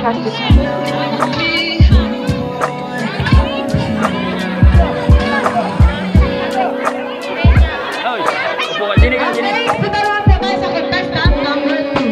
Hoy, upo ka. Sini ka, sini. Pagkaroon po tayo sa contestant number 2.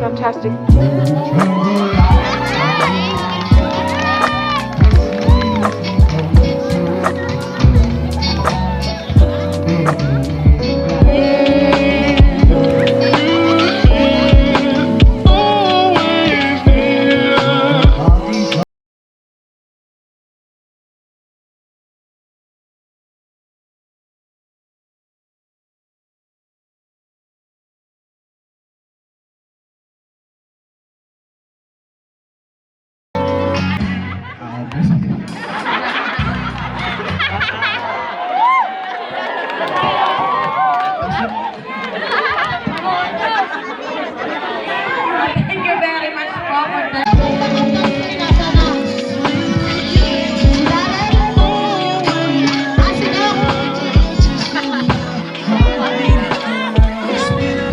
Fantastic. Thank you very much po for the...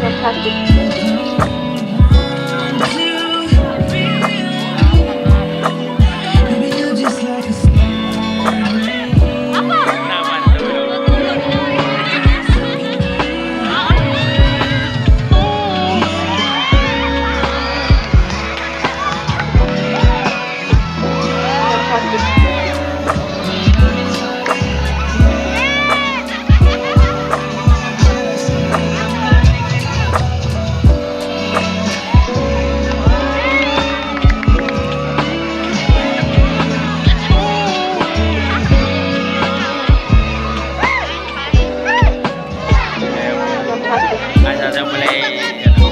Fantastic. Naman, dulo. Ay, sasayaw pala ano.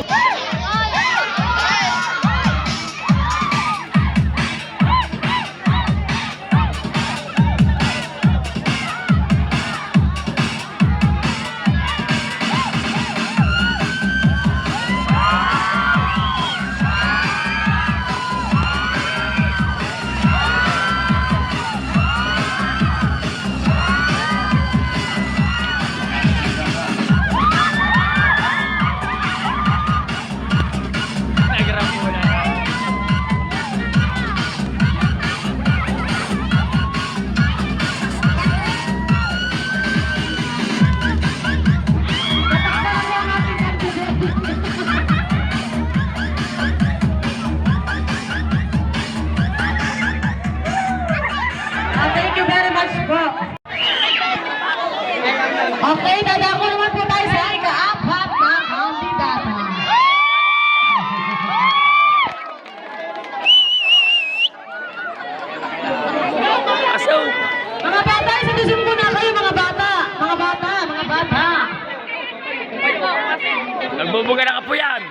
Nagrap mo na. Thank you very much po. Okay, dadako naman po tayo sa ika-apat na kandidata. Asaw! Mga bata, isang po na kayo mga bata. Mga bata, mga bata. Nagbubuga ng kapuyan!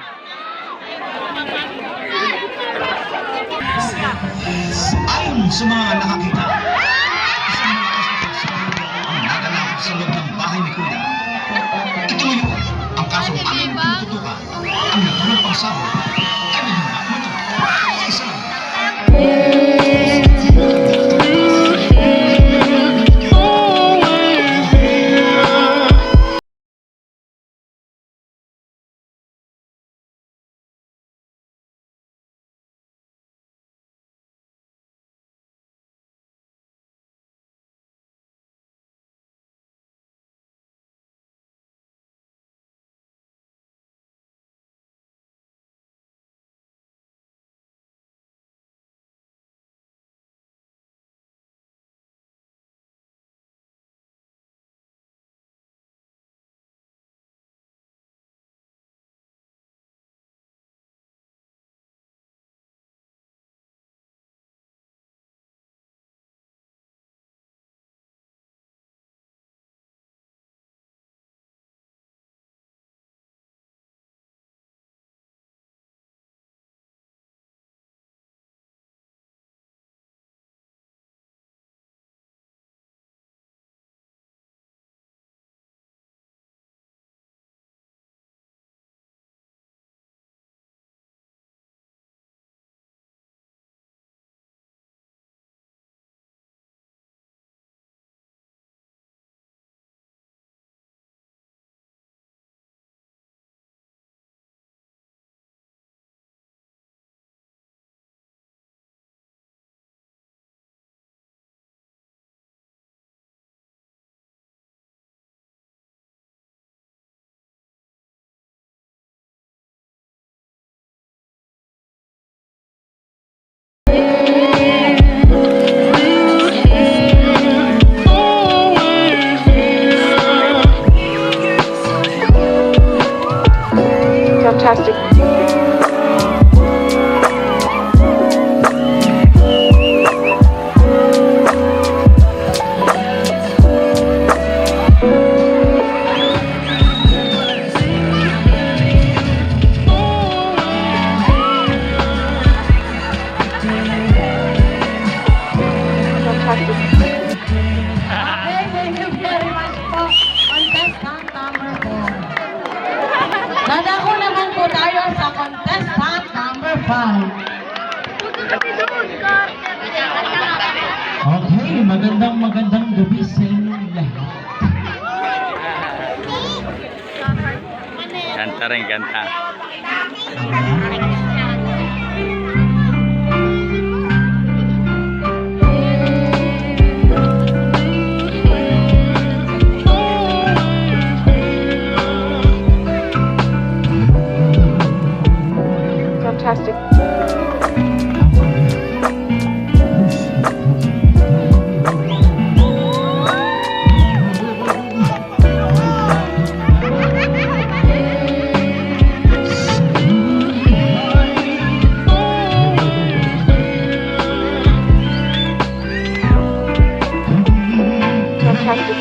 Ayon sa mga nakakita, isang malakas na pagsabog ang naganap sa loob ng bahay ni Kuya. Ituloy po ang kasong aming tinututukan. Ang nagulong pagsabog ay nagmumukha sa isang magandang gabi sa inyong lahat. Kanta rin, kanta. Fantastic. Fantastic.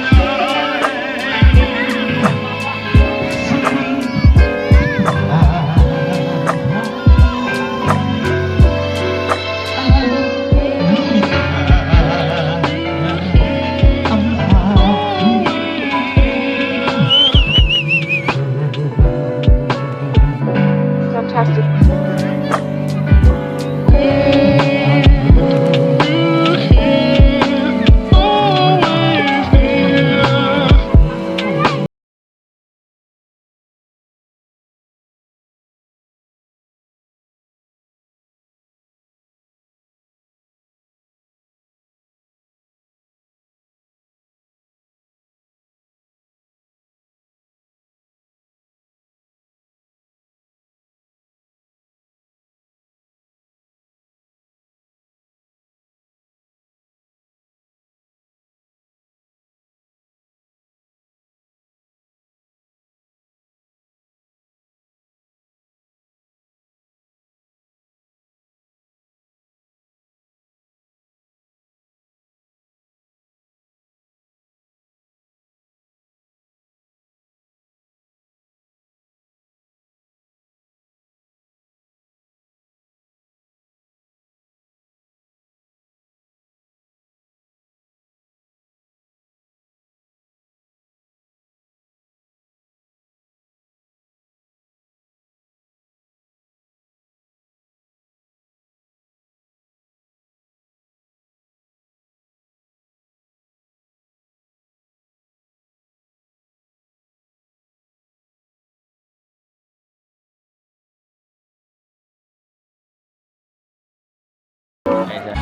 Isa.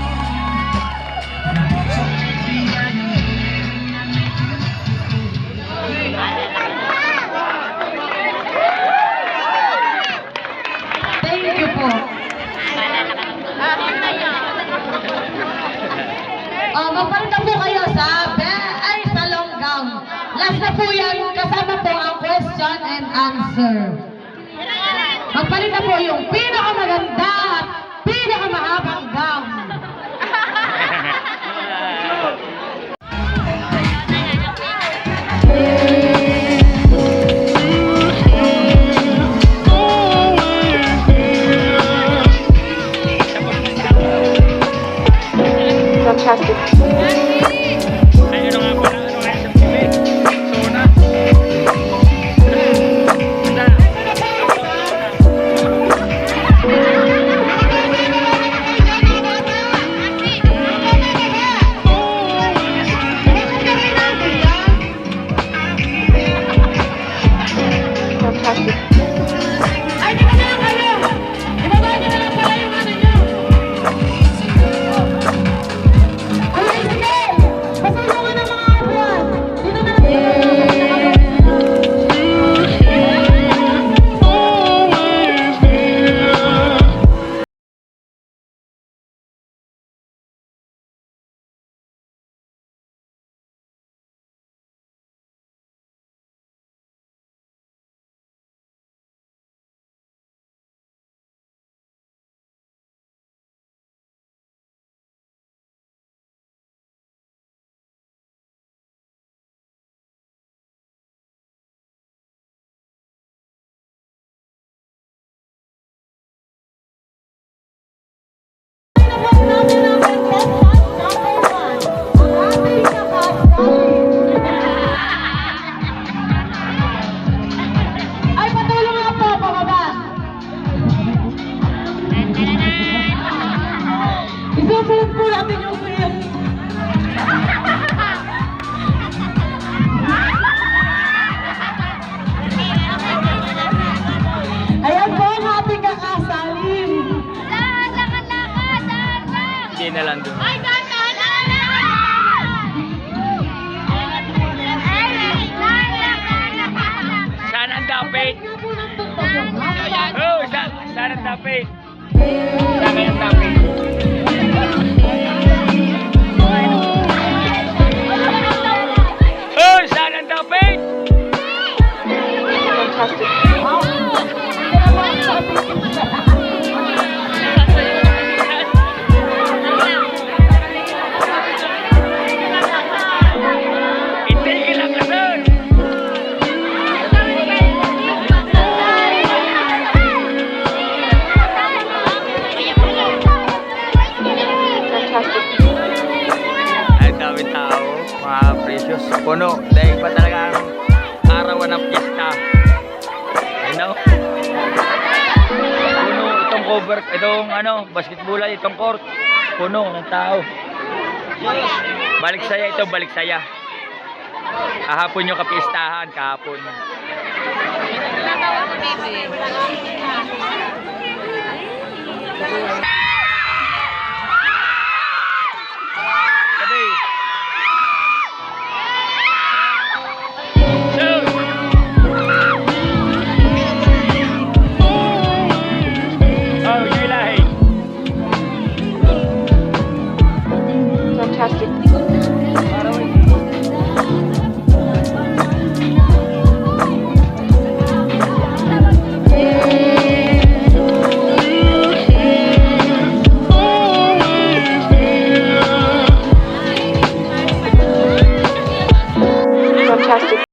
Thank you po. Magpalit na po kayo sa sa long gown. Last na po yan, kasama po ang question and answer. Magpalit na po yung pinakamaganda at pinakamahabang gown. Fantastic. Ay, ano nga pala? Ano nga sa TV? Sona. Basta. na lang dun. Saan ang dapit? Oh, saan ang dapit? Saan ang dapit? Oh, saan ang dapit? Fantastic. Itigil ang kasal. Fantastic. Ay, dami tao, mga precious. Puno, dahil pa talaga ang arawan ng piyesta. You know? Puno itong cover, itong basketball, itong court. Puno ng tao. Balik saya ito, balik saya. Kahapon yung kapistahan, kahapon. Sabi. Shoot! Oh, Gilahi. Fantastic. Fantastic.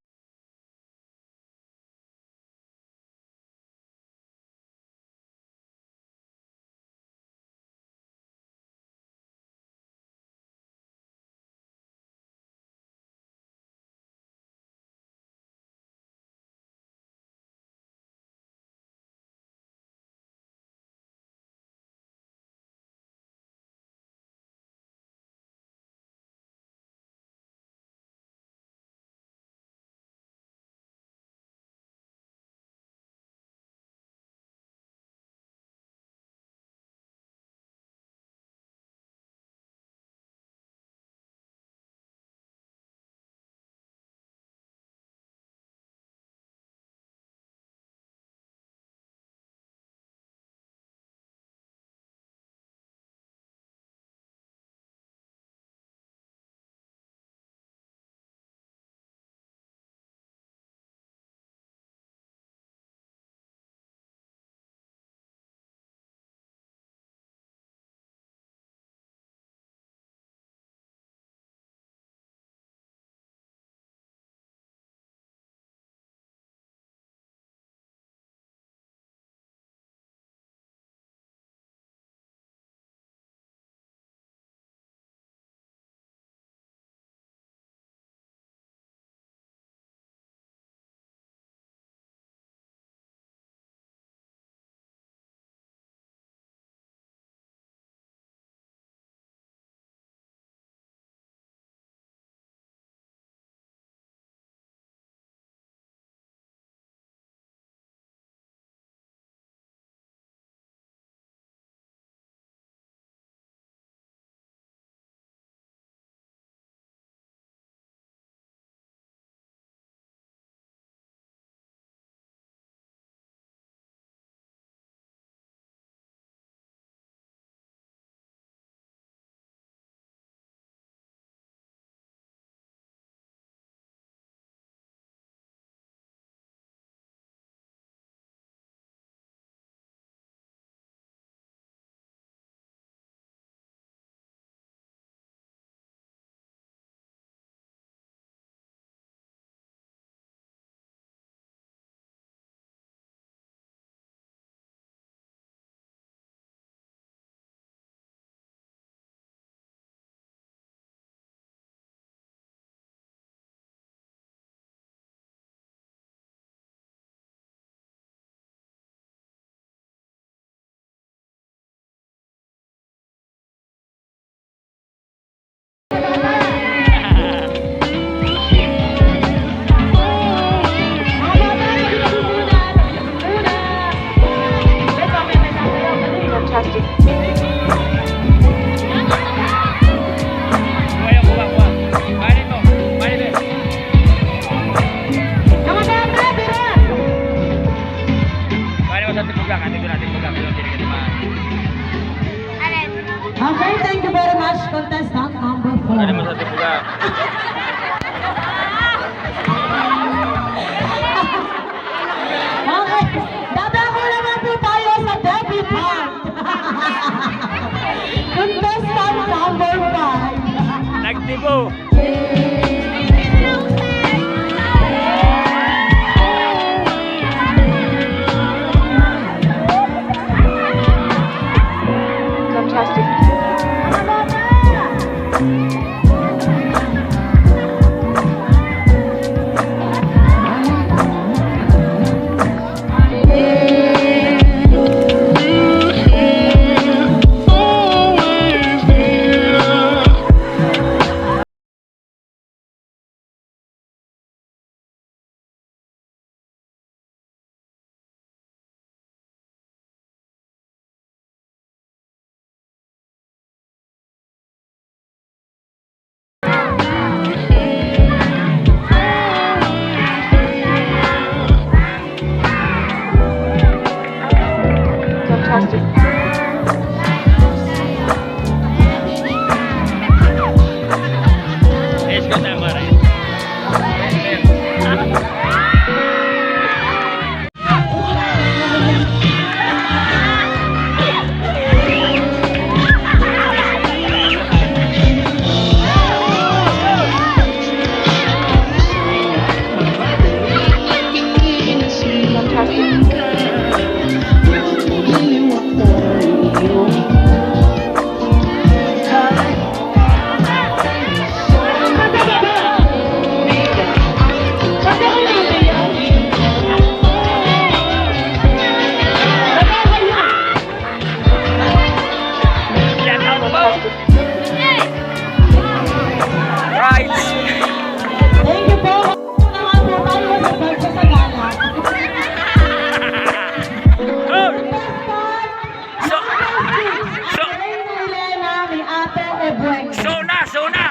Fantastic. Okay, thank you very much, contestant number 4. Ano mo sa tibuga? Okay, dadako naman po tayo sa debutante. Contestant number 5. Nagtibo. Let's go na, Mara. Right. Thank you po. Naman po tayo sa pagsasagala. So, so, Elena, ni Ate Ebueng. so na.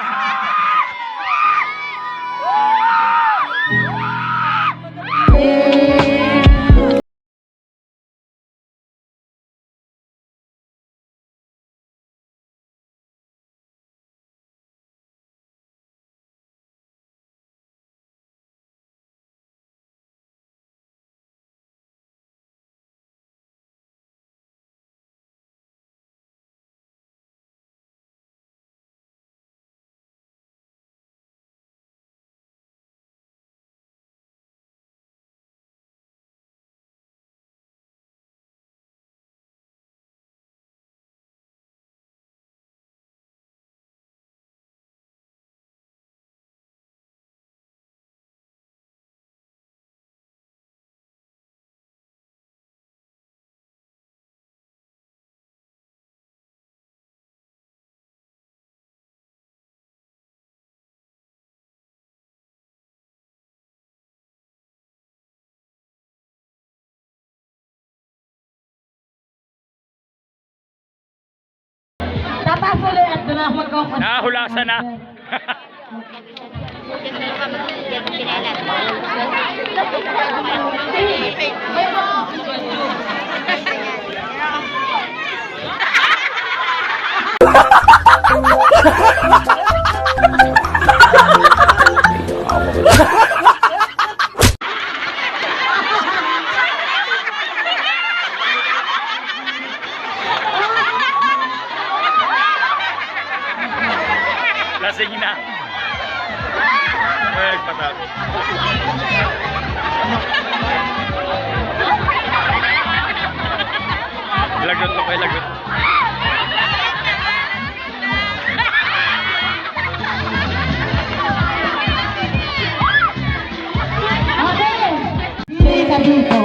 Tatas ulit at doon ako magkakasin. Nahulasan na. Lasing na. Ay, patapos. Lagot mo kay lagot. Okay. Hindi ka dito.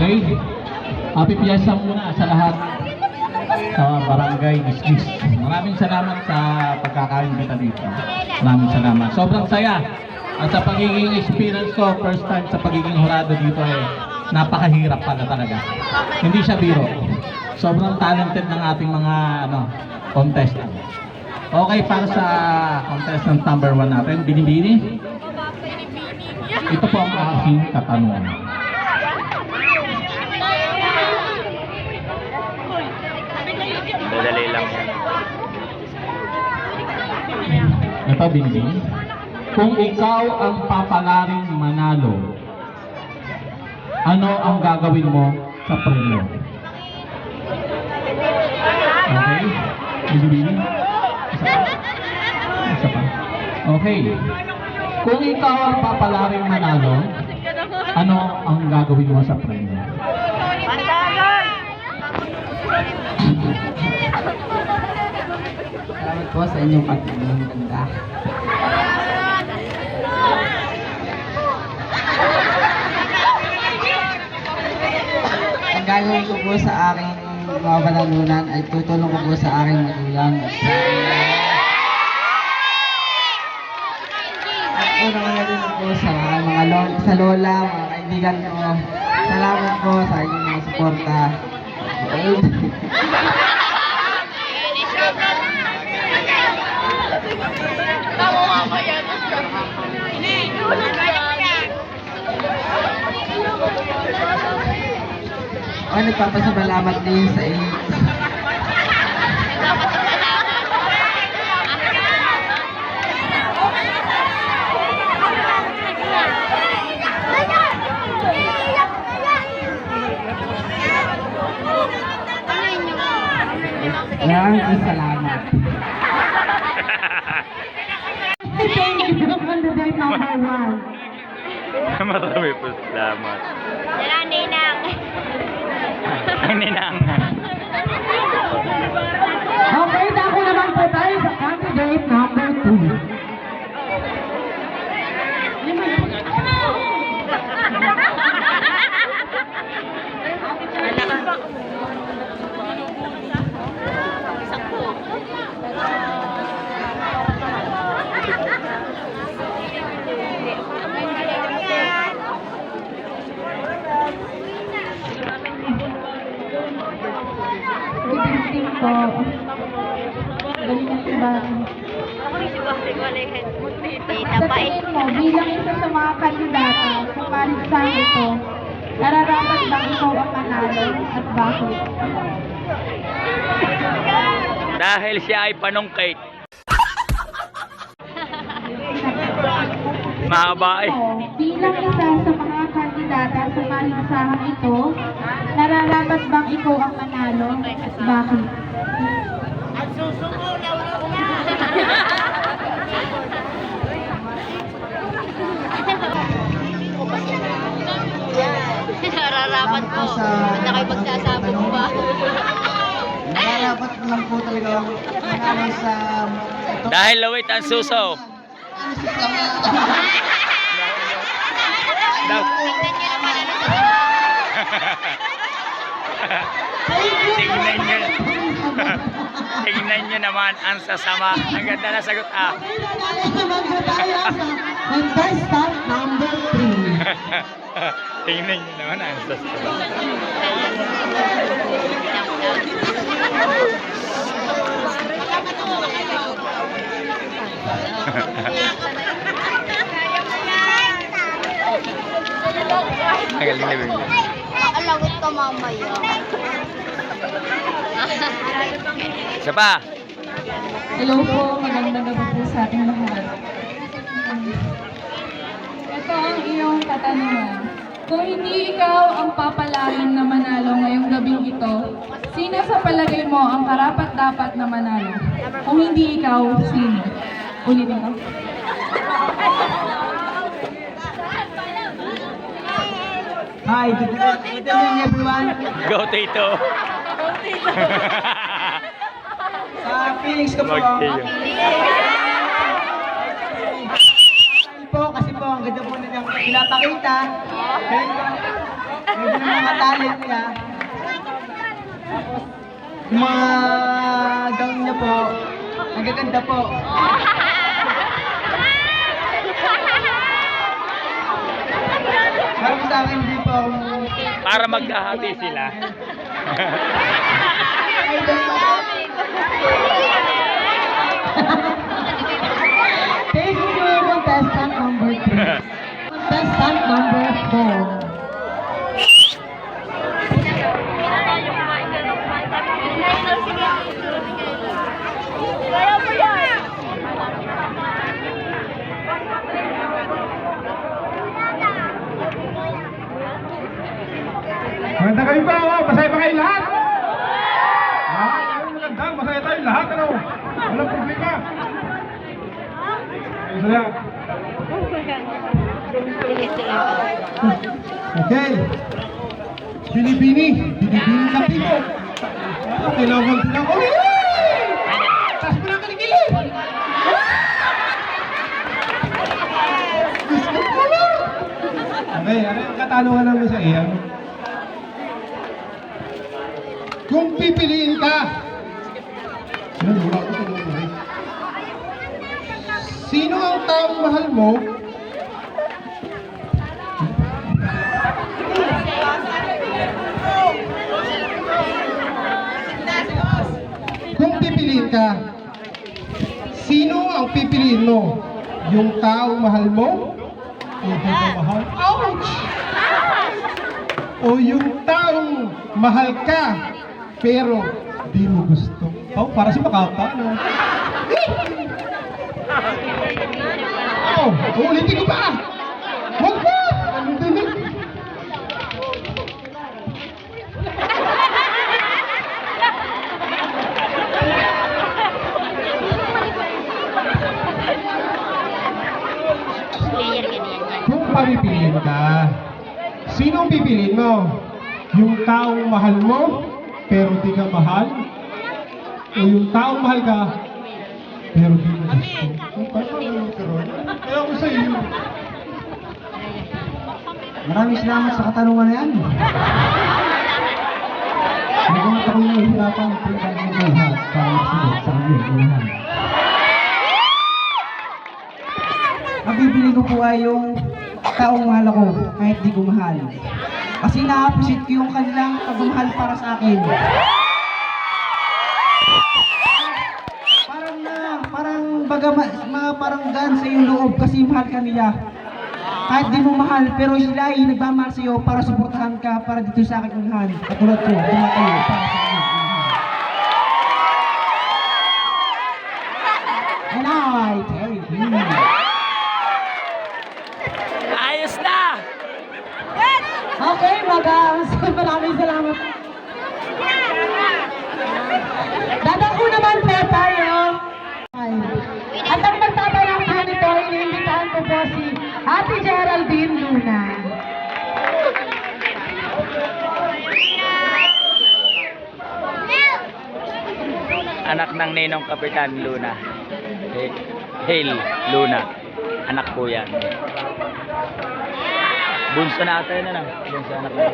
Okay? Happy Fiesta muna sa lahat sa Barangay Gisgis. Maraming salamat sa pagkakain kita dito. Maraming salamat. Sobrang saya. At sa pagiging experience ko, first time sa pagiging hurado dito napakahirap pala talaga. Hindi siya biro. Sobrang talented ng ating mga contestant. Okay, para sa contestant number 1 natin, Binibini. Ito po ang aking katanungan. Madali lang yan. Ito, Binibini. Kung ikaw ang papalaring manalo, ano ang gagawin mo sa premyo? Okay? Binibini? Isa pa? Okay. Kung ikaw ang papalaring manalo, ano ang gagawin mo sa premyo? Salamat po sa inyong pagtingin. Ganda. Ang gagawin ko po sa aking mga panalunan ay tutulong ko po sa aking magulang at una din po sa mga sa lola, mga kaibigan ko. Salamat po sa inyong mga suporta. Nagpapasalamat din sa inyo. Maraming salamat. Thank you, candidate number 1. Marami po salamat. Yan, Ninang. Ang ninang. Okay, dako naman po tayo sa candidate number 2. Good po. Galing na si Barry. Sa tingin mo, bilang isa sa mga kandidata sa paligsahan ito, nararapat bang ikaw ang manalo at bakit? Dahil siya ay panungkait. Mahaba eh. Bilang isa sa mga kandidata sa paligsahan ito, nararapat bang ikaw ang manalo at bakit? Nararapat po. Ba't na kayo magsasabog pa? Nararapat lang po talaga ako sa Dahil lawit ang suso. Tingnan nyo. Tingnan nyo naman ang sasama. Ang ganda na sagot ah. Contestant number 3. Tingnan nyo naman ang sasama. Ang galing na bigla. Alagot ka mamaya. Isa pa. Hello po, magandang gabi po sa ating lahat. Ito ang iyong katanungan. Kung hindi ikaw ang papalarin na manalo ngayong gabing ito, sino sa palagay mo ang karapat-dapat na manalo? Kung hindi ikaw, sino? Ulitin ko. Hi, good evening everyone. Go, Tito. Sa feelings ko po, Mag-Tito. kasi po ang ganda po nilang pinapakita. Medyo naman talent niya. Yung mga gown niya po, ang gaganda po. Parang sa akin, hindi po ako Para magkahati sila. idol pa. Thank you, contestant number 3. Contestant number 4. Kaya mo yan! Maganda kayo ba? Oh? Masaya ba kayo lahat? Ha? Ayun, maganda. Masaya tayo lahat. Ano? Walang problema. Masaya. Okay. Bini-bini. Bini-bini ng tipo. Kailangan din ako. Tas mo lang kaligilid. Okay, ano yung katanungan namin sa iyo? Kung pipiliin ka, sino ang taong mahal mo? Kung pipiliin ka, sino ang pipiliin mo? Yung taong mahal mo? O hindi mo mahal? Ouch! O yung taong mahal ka, pero di mo gusto. Oh, para si Makata, no? Oh, ulitin ko pa! Huwag pa! Kung pamipiliin ka, sino ang pipiliin mo? Yung taong mahal mo, pero di ka mahal? O yung taong mahal ka, pero di mo gusto? Kaya ako sa iyo. Maraming salamat sa katanungan na yan. Nagamat ako yung nahihirapan kung kanya ng lahat para magsagot sa kanyang unahan. Ang bibili ko po ay yung taong mahal ako kahit di ko mahal. Kasi na-appreciate ko yung kanilang pagmamahal para sa akin. Parang gan sa iyong loob kasi mahal ka nila. Kahit di mo mahal, pero sila ay nagmamahal sa iyo para suportahan ka para dito sa aking unahan. Katulad ko, tumatayo para sa aking unahan. And I take you. Ayos na! Okay, madam. Maraming salamat. Dadako naman po tayo. At ang magtatanong po nito, iniimbitahan ko po si Ate Geraldine Luna. Anak ng Ninong Kapitan Luna. Hail Luna. Anak po yan. Bunso natin na lang. Bunso anak na.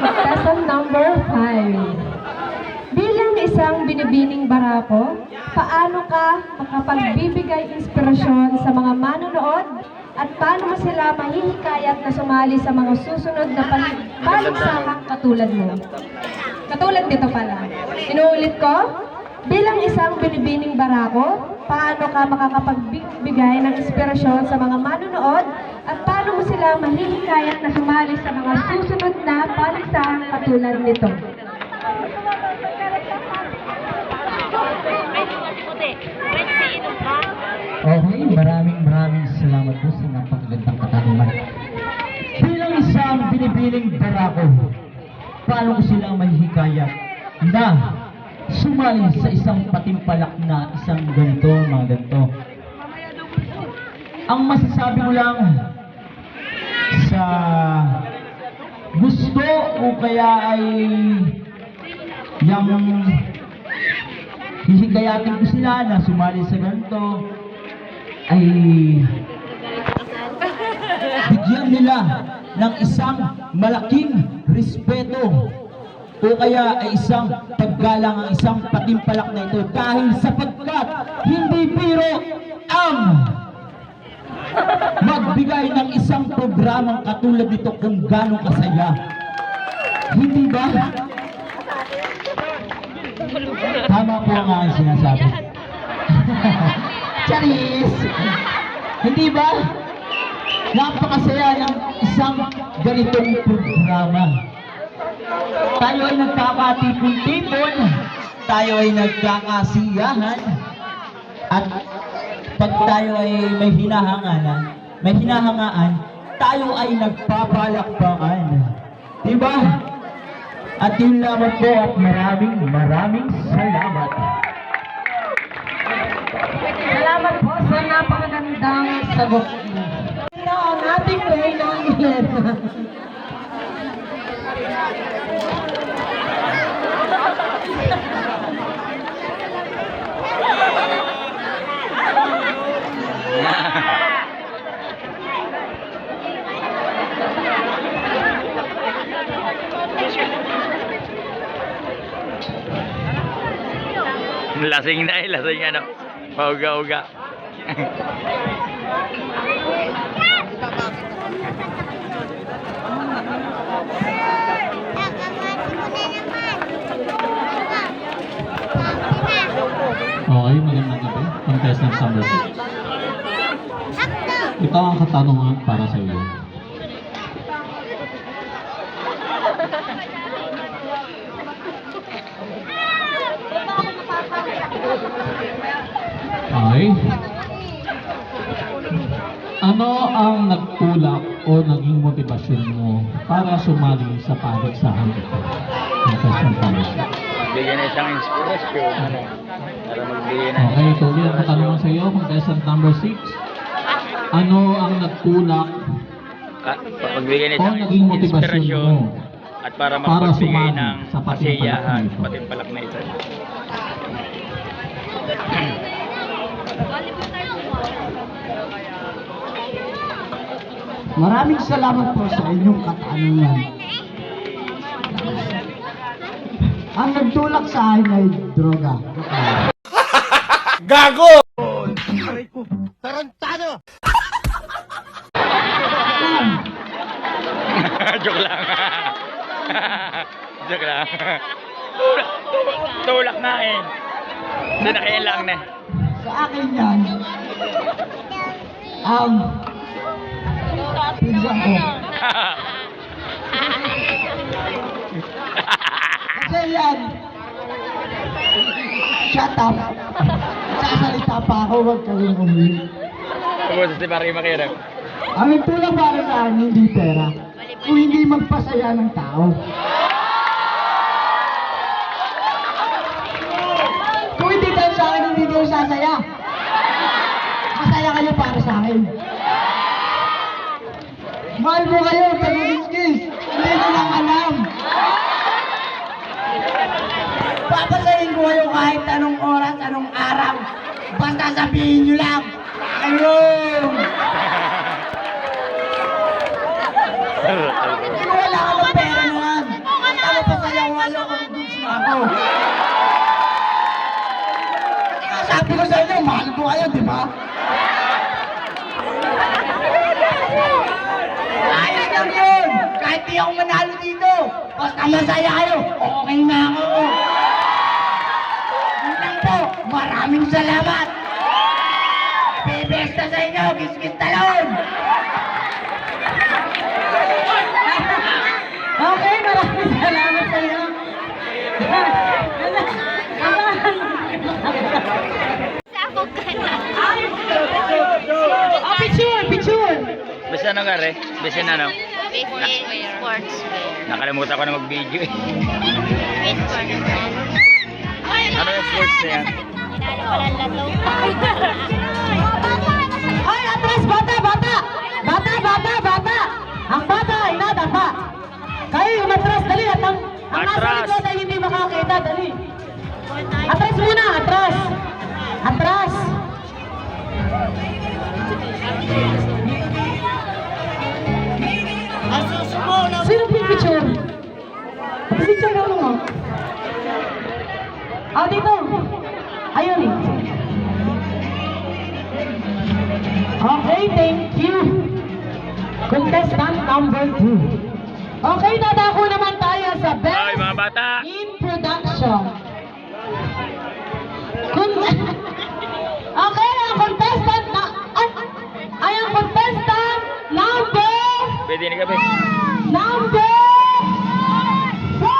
Lesson number 5. Bilang isang binibining barako, paano ka makapagbibigay inspirasyon sa mga manonood at paano mo sila mahihikayat na sumali sa mga susunod na paligsahang katulad mo? Katulad dito pala. Inuulit ko, bilang isang binibining barako, paano ka makakapagbigay ng inspirasyon sa mga manonood at paano mo sila mahihikayat na sumali sa mga susunod na paligsahang katulad nito? Okay, maraming salamat po sa napakagandang katanungan. Bilang isang binibining barako, paano ko silang mahihikayat na sumali sa isang patimpalak na isang ganito, mga ganito? Ang masasabi ko lang sa gusto o kaya ay yung hihikayatin ko sila na sumali sa ganito ay bigyan nila ng isang malaking respeto o kaya ay isang paggalang ang isang patimpalak na ito dahil sapagkat hindi biro ang magbigay ng isang programang katulad nito kung gano'ng kasaya. Hindi ba? Tama po ang aking sinasabi. Charis! Hindi ba? Napakasaya ng isang ganitong programa. Tayo ay nagkakatipon-tipon, tayo ay nagkakasiyahan, at pag tayo ay may hinahangaan, tayo ay nagpapalakpakan. Diba? At yun lamang po at maraming salamat. Salamat po sa napakagandang sagot niyo. Ito ang ating Reyna Elena. Lasing na lasing ano. Mauga-uga. Okay, magandang gabi. Contestant number 6. Ito ang katanungan para sa iyo. Okay. Ano ang nagtulak o naging motivasyon mo para sumali sa paligsahan ito? Contestant number 6. Bigyan na isang inspirasyon. Ano? Para magbigay na. Okay, tuloy ang katanungan sa iyo, contestant number 6. Ano ang nagtulak Pagbigay na o isang naging motivasyon inspirasyon mo at para para magbigay sumali ng sa patimpalak na kasiyahan ito? sa patimpalak na ito? Maraming salamat po sa inyong katanungan. Ang nagtulak sa akin ay droga. Joke lang. Joke lang. Tulak na eh. Sinakayan lang na. Sa akin yan, pinsan ko. Kasi yan, shut up. Sasalita pa ako, huwag kayong umilig. Pumunta si Marie Makiram. Ang nagtulak para sa akin, hindi pera. Kung hindi magpasaya ng tao. Kung hindi tayo sa akin, hindi kayo sasaya. Masaya kayo para sa akin. Mahal mo kayo, taga-kiss. Hindi ko lang alam. Papasayin ko kayo kahit anong oras, anong araw. Basta sabihin nyo lang. Ayun! Hindi ko wala ka ng pera naman. Basta mapasaya ko kayo kung goods na ako. Sabi ko sa inyo, mahal ko kayo, di ba? Ayos lang yun! Kahit di ako manalo dito, basta masaya kayo, okay na ako. Yun lang po, maraming salamat! Bibesta sa inyo, kiss-kiss talon! Okay, maraming salamat sa inyo. Oh, picture! Basta ano ka re? Basta ano? Business sportswear. Nakalimutan ko na mag-video eh. Sportswear. Ano yung sports na yan? Walang lato. Ay, atras, bata! Ang bata ay nadapa. Kayo yung matras, dali. At ang nasa Atras. likod ay hindi makakita, dali. Oh, dito. Ayun eh. Okay, thank you. Contestant number 2. Okay, dadako naman tayo sa best Ay, mga bata. introduction. Okay, ang contestant na... Ay, ang contestant number... Pwede na kami. Number 4!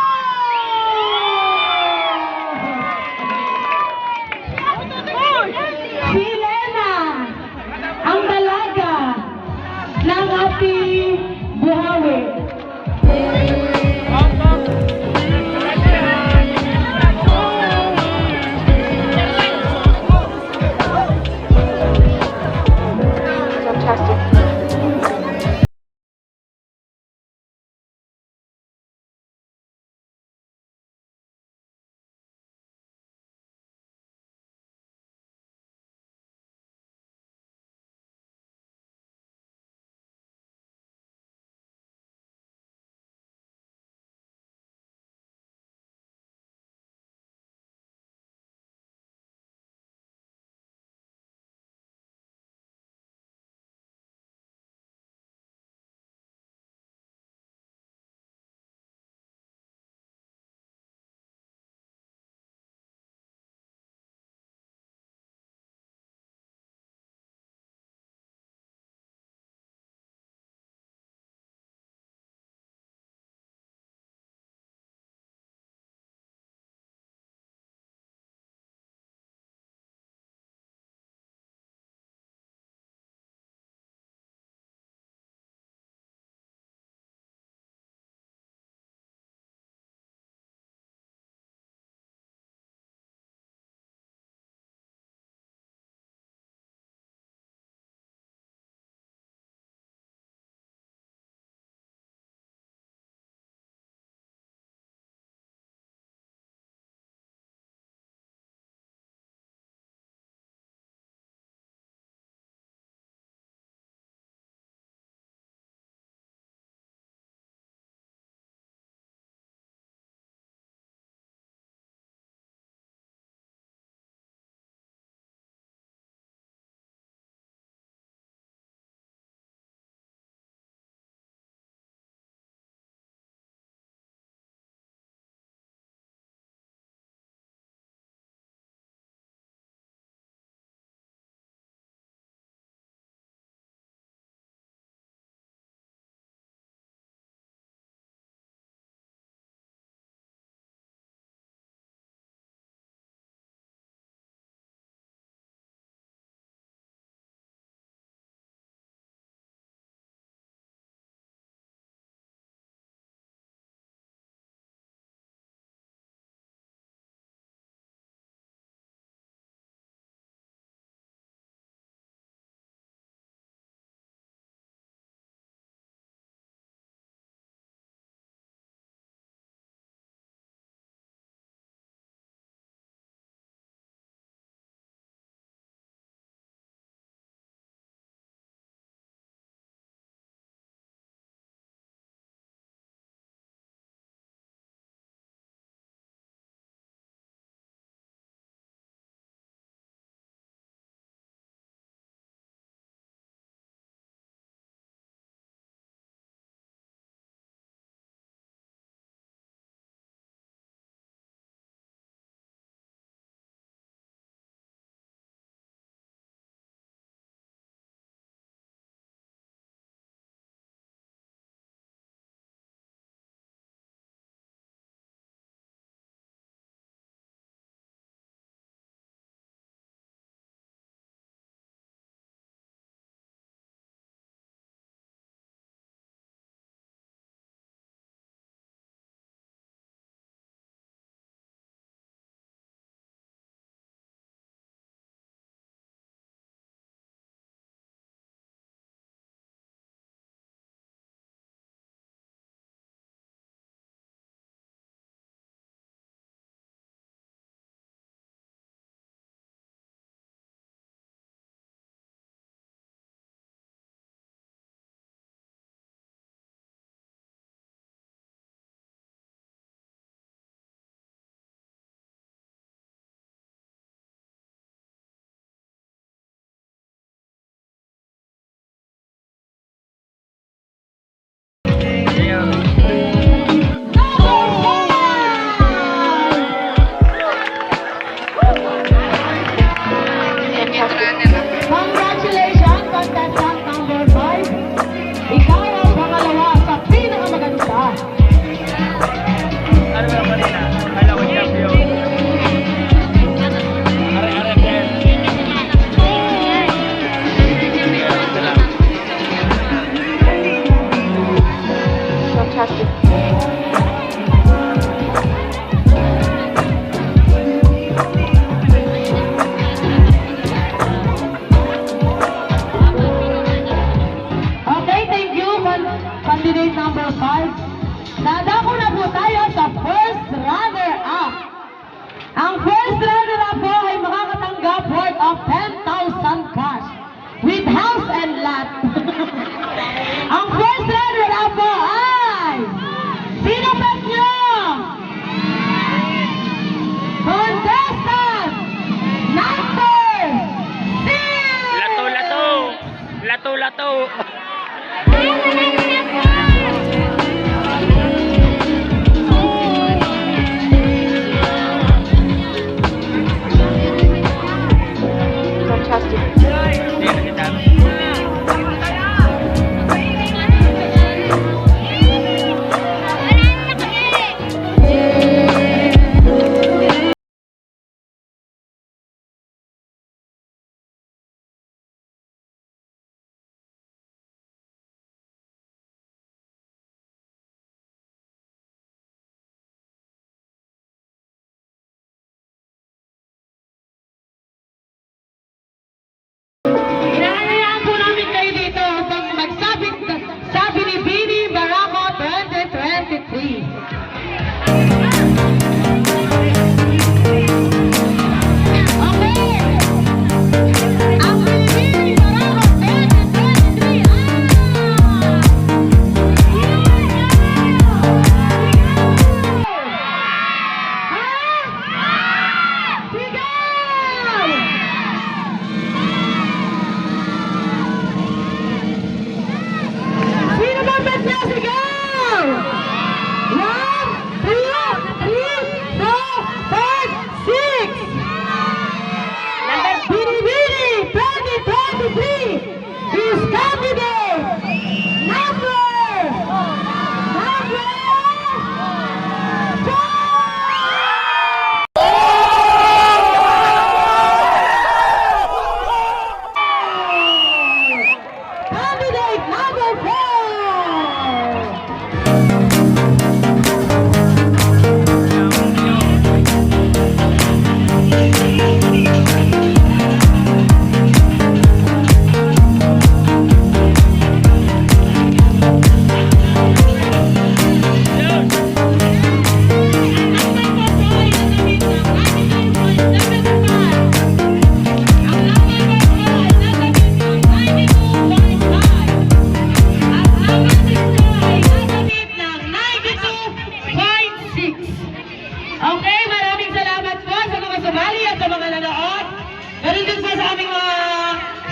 Si Lena, ang dalaga ng ating buhawi.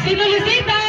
Si Lulisita